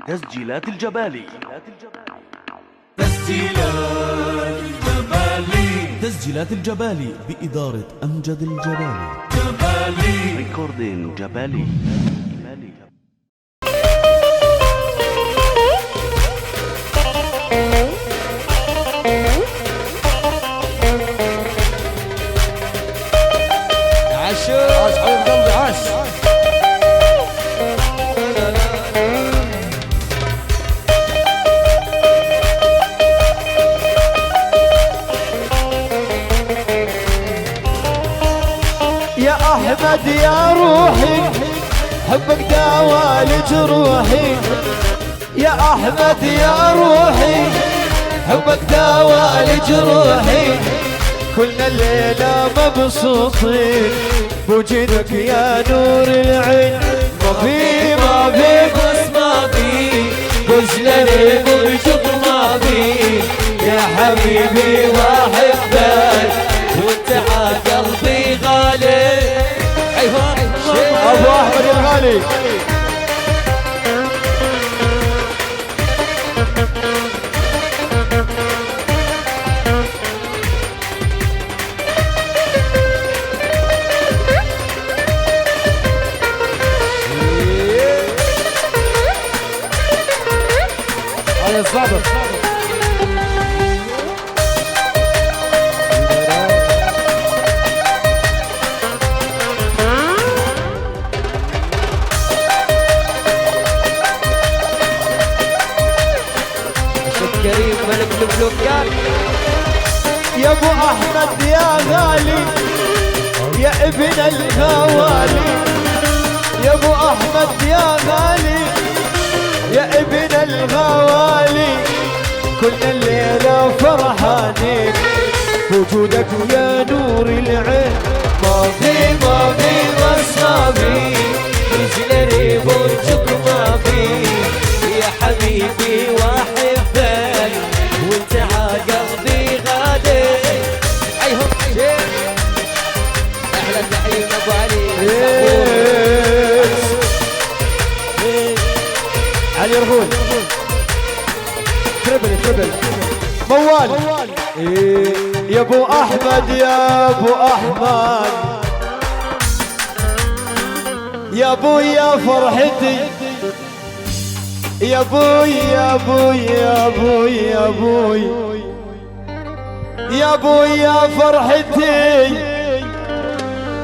تسجيلات الجبالي. تسجيلات الجبالي بإدارة أمجد الجبالي. ريكوردين جبالي. عاش حبيب قلبي عاش. يا أحمد يا روحي حبك داوى لجروحي. يا أحمد يا روحي حبك داوى لجروحي. كلنا الليلة مبسوطين بوجودك يا نور العين. ما في بس ما في بوجلني بوجود ما في. يا حبيبي واحبك وانت عقلبي غالي. ابو احمد الغالي. هيا الظابط كريم ملك الفلوكات. يا ابو احمد يا غالي يا ابن الغوالي. يا ابو احمد يا غالي يا ابن الغوالي. كل الليله فرحانين بوجودك يا نور العين. ما في بس ما في رجلي بوجهك ما في. يا حبيبي واحبك وانت عقلبي غالي. ايهم احلى تحيه ابو علي. علي رغول تربل موال. يا ابو احمد يا ابو احمد يا ابو يا فرحتي. يا ابوي يا ابوي يا ابوي يا ابوي يا ابوي يا فرحتي.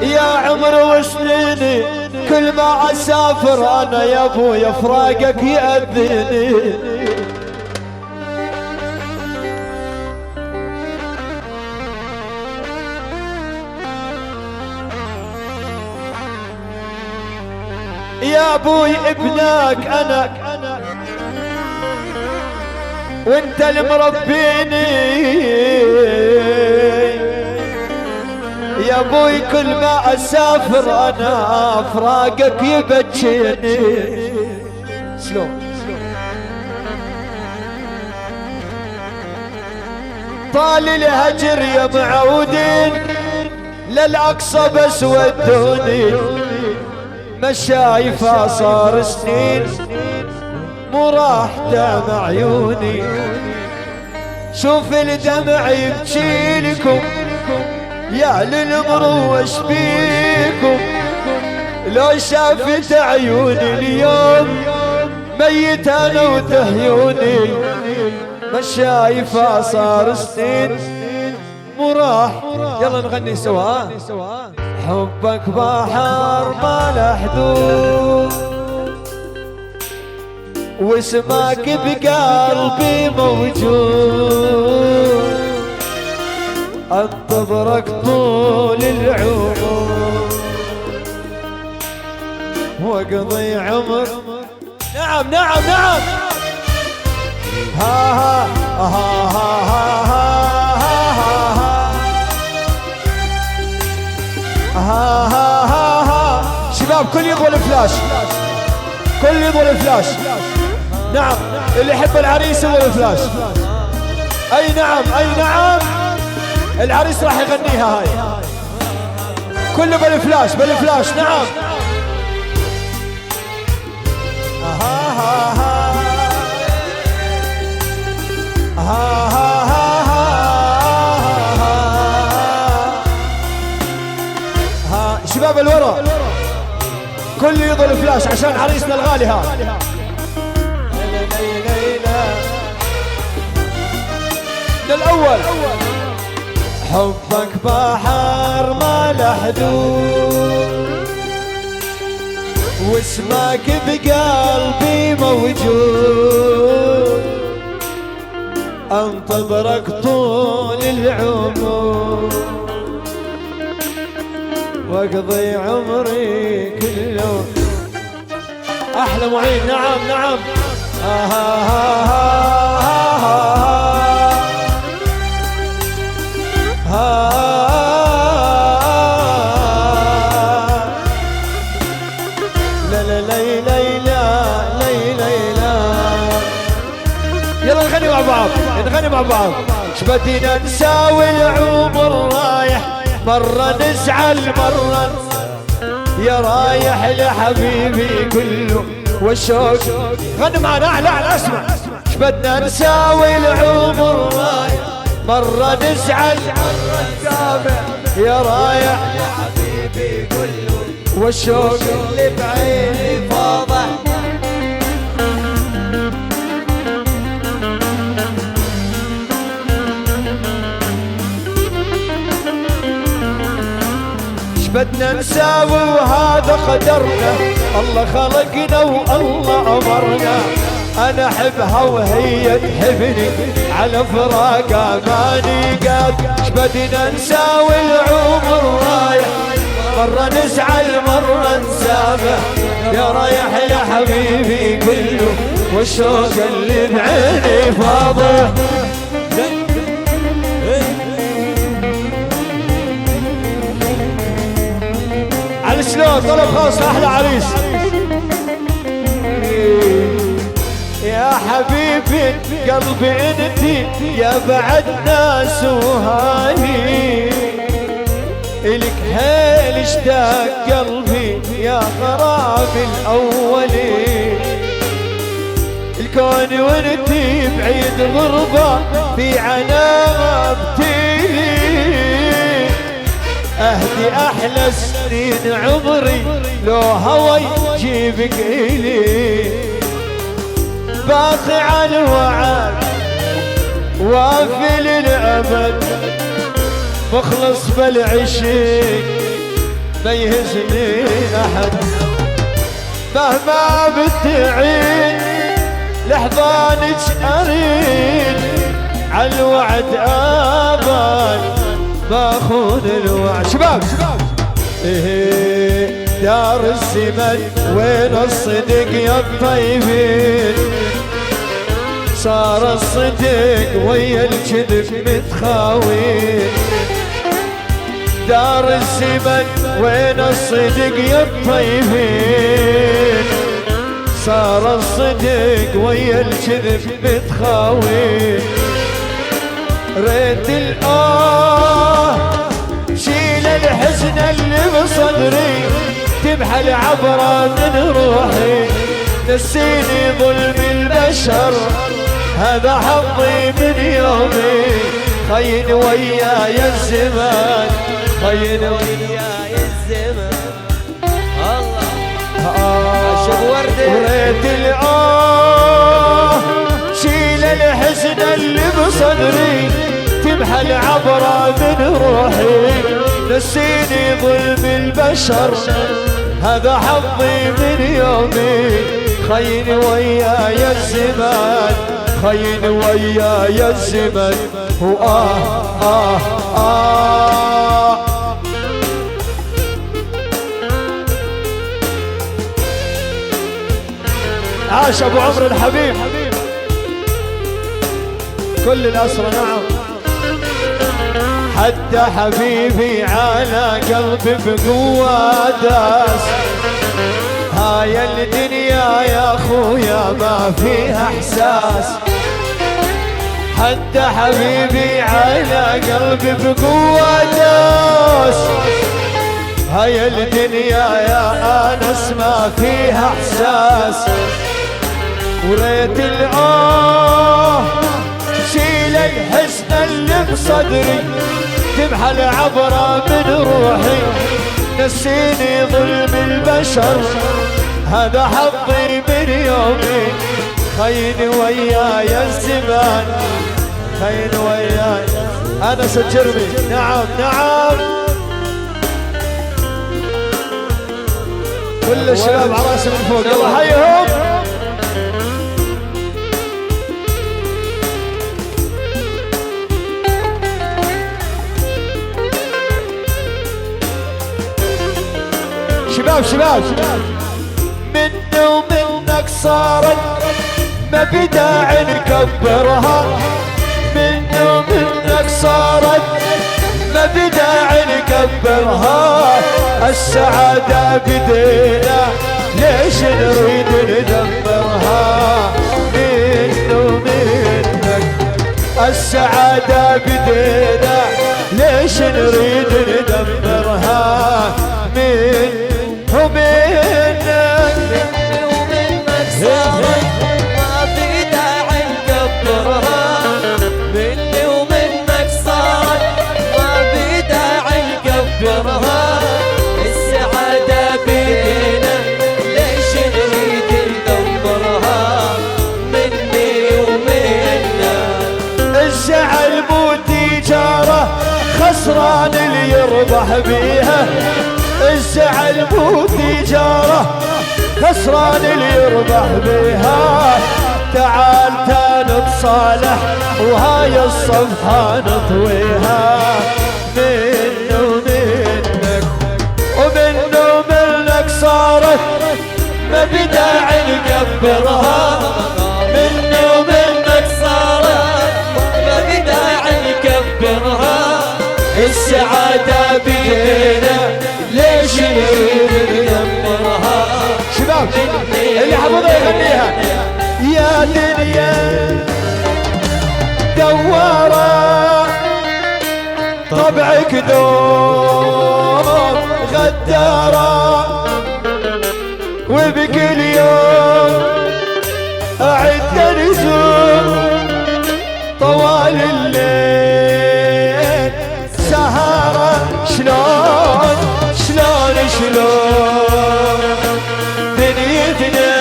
يا عمر وسنيني كل ما اسافر انا يا ابوي فراقك يأذيني. يا ابوي ابنك انا وانت المربيني. يا ابوي كل ما اسافر انا فراقك يبكيني. شلون طال الهجر يا معودين للاقصى بس ودوني. مشايفه صار سنين مو راح دمع عيوني. شوف الدمع يبكي لكم يا للمروش بيكم. لو شافت عيوني اليوم ميت انا وتهيوني. مشايفه صار سنين مو راح. يلا نغني سوا. حبك بحر ما له حدود واسمك بقلبي موجود. انتظرك طول العمر واقضي عمر. نعم نعم نعم. ها ها ها ها ها ها ها. شباب كل يبغى الفلاش كل يبغى الفلاش. نعم اللي يحب العريس يبغى الفلاش. اي نعم اي نعم. العريس راح يغنيها هاي كله بالفلاش بالفلاش. نعم. كل يضل فلاش عشان عريسنا الغالي هذا. للأول حبك بحر ما له حدود، واسمك بقلبي موجود، انتظرك طول العمر واقضي عمري كله. احلى معين. نعم نعم. لا لا لا لا لا. يلا نغني مع بعض، نغني مع بعض. شبدينا نساوي العمر رايح، مرة نزعل مرة يا رايح لحبيبي كله والشوق. غني معنا اعلى اعلى اسمع. شبدنا نساوي العمر رايح، مرة نزعل مرة نتابع يا رايح لحبيبي كله والشوق اللي بعيني فاضح. بدنا نساوي وهذا قدرنا، الله خلقنا والله أمرنا. أنا أحبها وهي تحبني، على فراقها ماني قاد. شبدنا نساوي العمر رايح، مرة نزعل مرة نسامح يا رايح يا حبيبي كله والشوق اللي بعيني فاضح. على شلون طلب خاص احلى عريس. يا حبيبي قلبي انتي يا بعد ناس وهاني، الك حيل اشتاق قلبي يا غرابي الاولي. الكون وانتي بعيد غربة في عنابتي، اهدي احلى سنين عمري لو هوى يجيبك الي. باقي على الوعد وافي للابد، مخلص بالعشق ما يهزني احد. مهما بتعين لحظانك اريد، على الوعد ابد باخذ الوعد. شباب ايه دار الزمن وين الصدق يا الطيبين، صار الصدق ويا الكذب متخاوين. دار الزمن وين الصدق يا الطيبين، صار الصدق ويا الكذب متخاوين. ريت شيل الحزن اللي بصدري، تمحى العبرة من روحي. نسيني ظلم البشر هذا حظي من يومي. خين وياي الزمان، خين وياي الزمان. الله عشق وردي. وريت شيل الحزن اللي بصدري، تمحى العبرة من روحي. نسيني ظلم البشر هذا حظي من يومي. خين وياي الزمان، خين وياي الزمن. عاش ابو عمرو الحبيب كل الأسرى. نعم حتى حبيبي على قلبي بقوة داس. هاي الدنيا يا اخويا ما فيها احساس. حتى حبيبي على قلبي بقوة داس. هاي الدنيا يا انس ما فيها احساس. وريت شيل الحزن اللي بصدري، تمحى العبرة من روحي. نسيني ظلم البشر، هذا حظي من يومي، خين وياي الزمان، خين وياي أنس الجرمي. نعم نعم، كل الشباب على راسي من فوق، يلا حيهم. شباب شباب مني ومنك صارت ما بداعي نكبرها، مني ومنك صارت ما بداعي نكبرها، السعادة بدينا ليش نريد ندمرها، مني ومنك السعادة بدينا ليش نريد ندمرها، من ومنك صارت ما في داعي نكبرها، مني ومنك صارت ما في داعي نكبرها، السعادة بيدينا ليش نريد ندمرها، مني ومنك الزعل مو تجارة خسران اللي يربح بيها، الزعل مو تجارة خسران اللي يربح بيها، تعال نتصالح وهاي الصفحة نطويها، من ومنك ومن ومنك صارت ما بداعي نكبرها، من ومنك صارت ما بداعي نكبرها، السعادة بيدينا ليش نريد ندمرها. شباب اللي حفظها يغنيها. يا دنيا دوارة طبعك دوم غدارة، وبكل يوم أعد نزول طوال الليل سهرة، شلون شلون شلون دنيتنا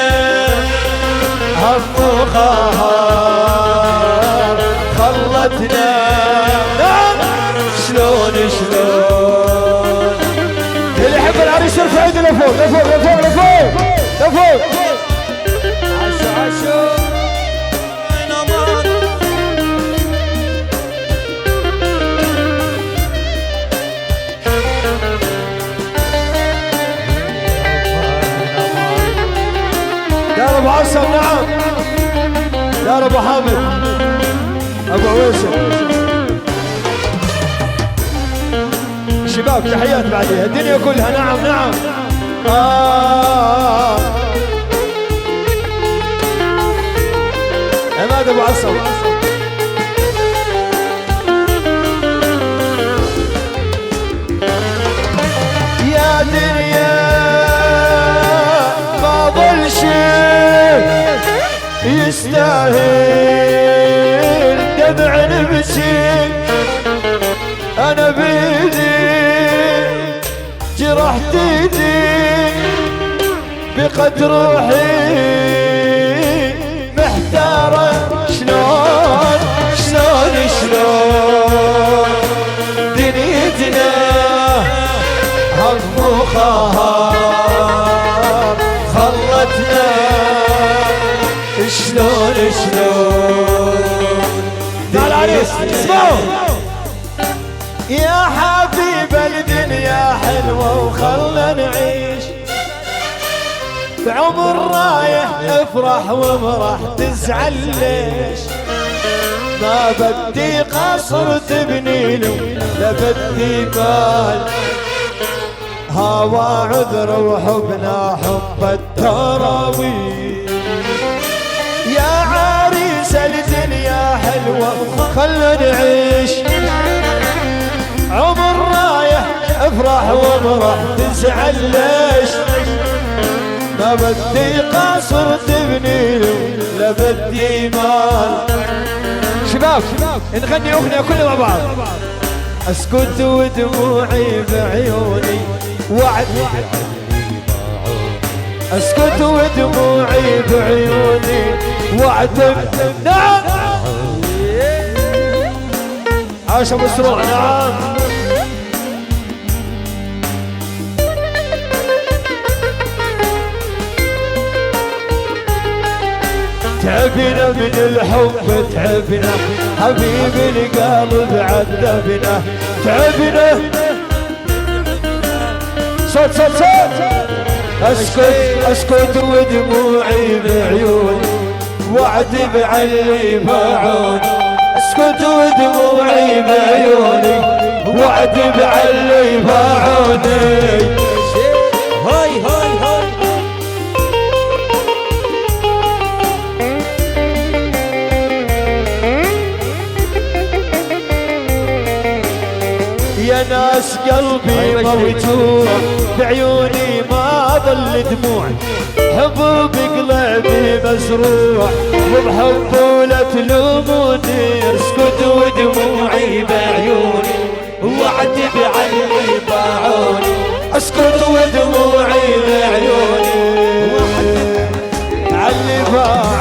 هم وقهر خلتنا، شلون شلون. اللي يحب العريس يرفع يده لفوق لفوق لفوق لفوق لفوق. عشو عشو دار ابو عصام. نعم دار ابو حامد ابو عويسه. شباب تحيات بعديها الدنيا كلها. نعم نعم عماد ابو عصام. يا دنيا ما ظل شيء يستاهل دمع نبكي، انا بيدي جرحت ايدي بقد روحي محتارة، شلون شلون شلون دنيتنا هم وقهر خلتنا، شلون شلون. مع العريس اسمعوا. يا حبيب الدنيا حلوة وخلنا نعيش، بعمر رايح افرح ومرح تزعل ليش، ما بدي قصر تبني له لا بدي بال، هوا عذر وحبنا حب التراويح. يا عريس الدنيا حلوة خلنا نعيش، عمر رايح افرح ومرح تزعل ليش، ما بدي قصر تبني له لا بدي مال. شباب نغني اغنية كلنا مع بعض. اسكت ودموعي بعيوني وعد اسكت ودموعي بعيوني وعد. نعم عاش ابو سروع. نعم تعبنا من الحب تعبنا حبيبي القلب عذبنا تعبنا. صوت صوت صوت. اسكت ودموعي بعيوني وعد بعلي باعوني. اسكت ودموعي بعيوني وعد بعلي باعوني. هاي هاي هاي يا ناس قلبي موجوع بعيوني ما ظل دموع. حبوب قلبي مزروع وبحبه لا تلوموني. اسكت ودموعي بعيوني وعد بعلي باعوني. اسكت ودموعي بعيوني وعد بعلي باعوني.